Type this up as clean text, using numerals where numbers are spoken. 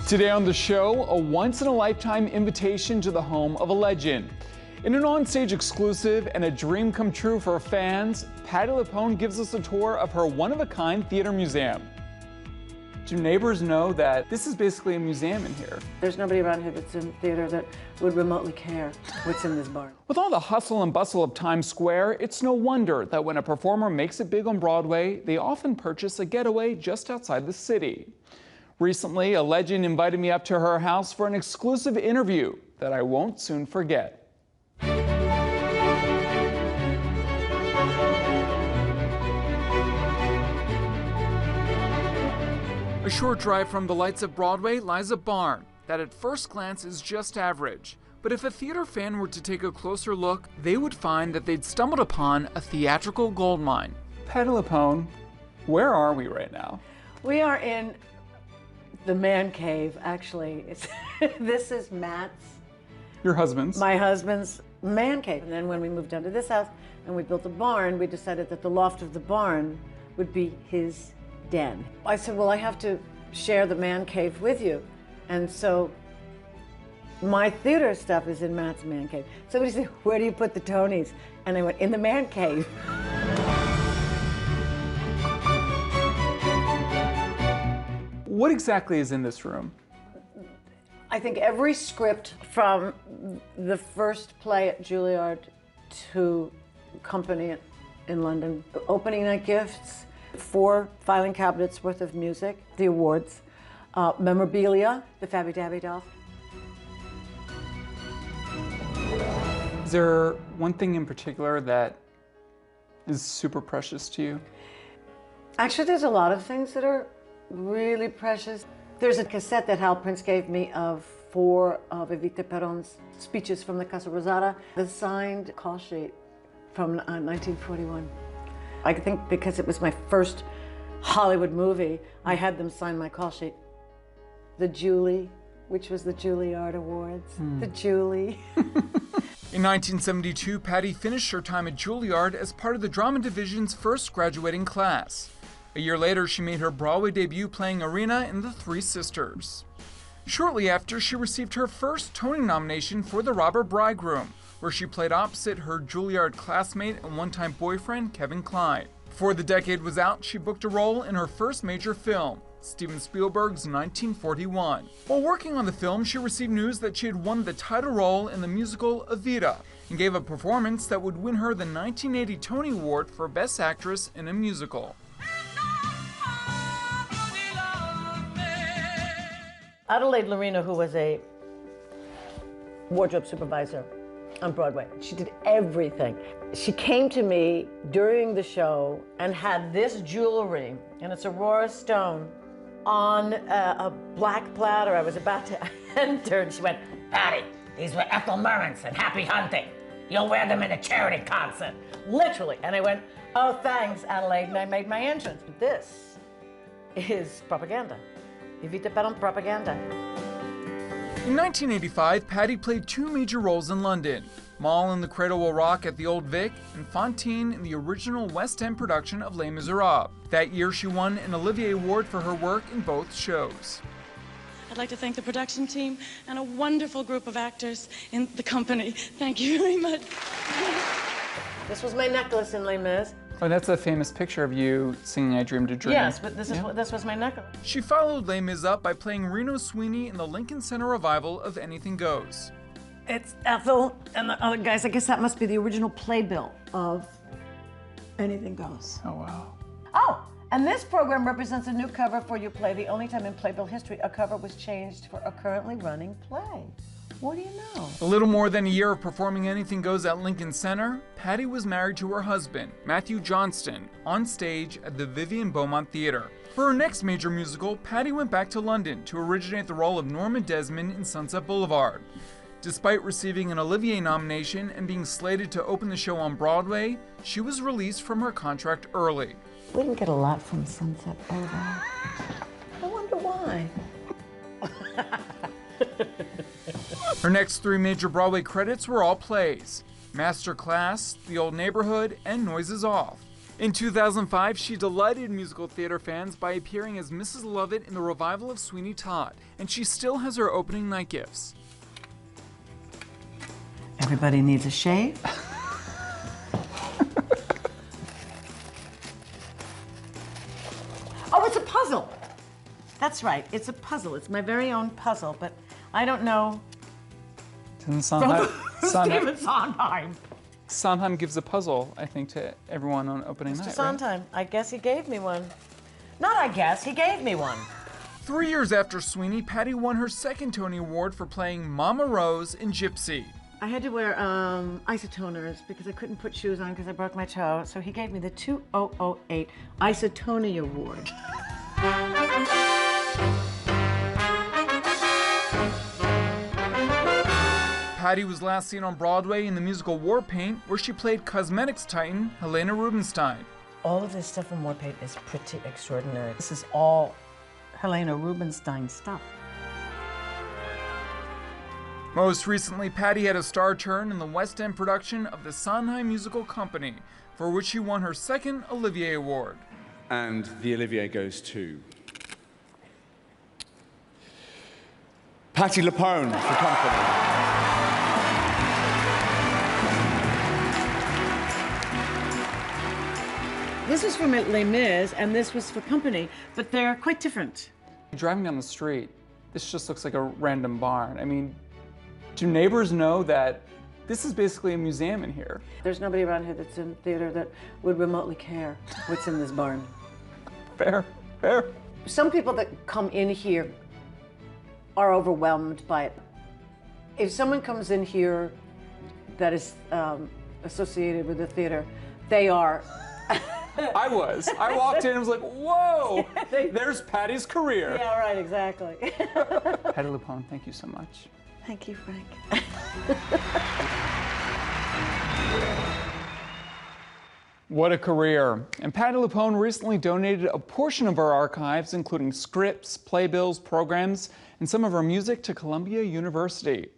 Today on the show, a once-in-a-lifetime invitation to the home of a legend. In an on-stage exclusive and a dream come true for fans, Patti LuPone gives us a tour of her one-of-a-kind theater museum. Do neighbors know that this is basically a museum in here? There's nobody around here that's in theater that would remotely care what's in this barn. With all the hustle and bustle of Times Square, it's no wonder that when a performer makes it big on Broadway, they often purchase a getaway just outside the city. Recently, a legend invited me up to her house for an exclusive interview that I won't soon forget. A short drive from the lights of Broadway lies a barn that at first glance is just average. But if a theater fan were to take a closer look, they would find that they'd stumbled upon a theatrical goldmine. Patti LuPone, where are we right now? We are in the man cave, actually. This is Matt's. Your husband's? My husband's man cave. And then when we moved down to this house and we built a barn, we decided that the loft of the barn would be his den. I said, well, I have to share the man cave with you. And so my theater stuff is in Matt's man cave. Somebody said, where do you put the Tonys? And I went, in the man cave. What exactly is in this room? I think every script from the first play at Juilliard to Company in London, opening night gifts, 4 filing cabinets worth of music, the awards, memorabilia, the Fabby Dabby doll. Is there one thing in particular that is super precious to you? Actually, there's a lot of things that are really precious. There's a cassette that Hal Prince gave me of 4 of Evita Perón's speeches from the Casa Rosada, the signed call sheet from 1941. I think because it was my first Hollywood movie, I had them sign my call sheet. The Julie, which was the Juilliard Awards, the Julie. In 1972, Patti finished her time at Juilliard as part of the drama division's first graduating class. A year later, she made her Broadway debut playing Irina in The Three Sisters. Shortly after, she received her first Tony nomination for The Robber Bridegroom, where she played opposite her Juilliard classmate and one-time boyfriend, Kevin Kline. Before the decade was out, she booked a role in her first major film, Steven Spielberg's 1941. While working on the film, she received news that she had won the title role in the musical Evita, and gave a performance that would win her the 1980 Tony Award for Best Actress in a Musical. Adelaide Lorena, who was a wardrobe supervisor on Broadway, she did everything. She came to me during the show and had this jewelry, and it's Aurora Stone, on a black platter. I was about to enter, and she went, Patti, these were Ethel Merman's and Happy Hunting. You'll wear them in a charity concert. literally. And I went, oh, thanks, Adelaide, and I made my entrance. This is propaganda. Evita Peron propaganda. In 1985, Patti played 2 major roles in London, Moll in The Cradle Will Rock at the Old Vic, and Fantine in the original West End production of Les Miserables. That year, she won an Olivier Award for her work in both shows. I'd like to thank the production team and a wonderful group of actors in the company. Thank you very much. This was my necklace in Les Mis. Oh, that's a famous picture of you singing I Dreamed a Dream. Yes, but this was my necklace. She followed Les Mis up by playing Reno Sweeney in the Lincoln Center revival of Anything Goes. It's Ethel and the other guys. I guess that must be the original playbill of Anything Goes. Oh, wow. Oh, and this program represents a new cover for You Play, the only time in playbill history a cover was changed for a currently running play. What do you know? A little more than a year of performing Anything Goes at Lincoln Center, Patti was married to her husband, Matthew Johnston, on stage at the Vivian Beaumont Theater. For her next major musical, Patti went back to London to originate the role of Norma Desmond in Sunset Boulevard. Despite receiving an Olivier nomination and being slated to open the show on Broadway, she was released from her contract early. We didn't get a lot from Sunset Boulevard. I wonder why. Her next 3 major Broadway credits were all plays: Master Class, The Old Neighborhood, and Noises Off. In 2005, she delighted musical theater fans by appearing as Mrs. Lovett in the revival of Sweeney Todd, and she still has her opening night gifts. Everybody needs a shave. Oh, it's a puzzle. That's right, it's a puzzle. It's my very own puzzle, but I don't know. Stephen Sondheim. Sondheim gives a puzzle, I think, to everyone on opening night, Mr. Sondheim, right? I guess he gave me one. Not I guess, he gave me one. 3 years after Sweeney, Patti won her second Tony Award for playing Mama Rose in Gypsy. I had to wear isotoners because I couldn't put shoes on because I broke my toe. So he gave me the 2008 Isotonia Award. Patti was last seen on Broadway in the musical War Paint, where she played cosmetics titan Helena Rubinstein. All of this stuff in War Paint is pretty extraordinary. This is all Helena Rubinstein stuff. Most recently, Patti had a star turn in the West End production of the Sondheim Musical Company, for which she won her second Olivier Award. And the Olivier goes to Patti LuPone for Company. This is from Les Mis, and this was for Company, but they're quite different. Driving down the street, this just looks like a random barn. I mean, do neighbors know that this is basically a museum in here? There's nobody around here that's in theater that would remotely care what's in this barn. Fair, fair. Some people that come in here are overwhelmed by it. If someone comes in here that is associated with the theater, they are. I walked in and was like, whoa, there's Patti's career. Yeah, right, exactly. Patti LuPone, thank you so much. Thank you, Frank. What a career. And Patti LuPone recently donated a portion of her archives, including scripts, playbills, programs, and some of her music to Columbia University.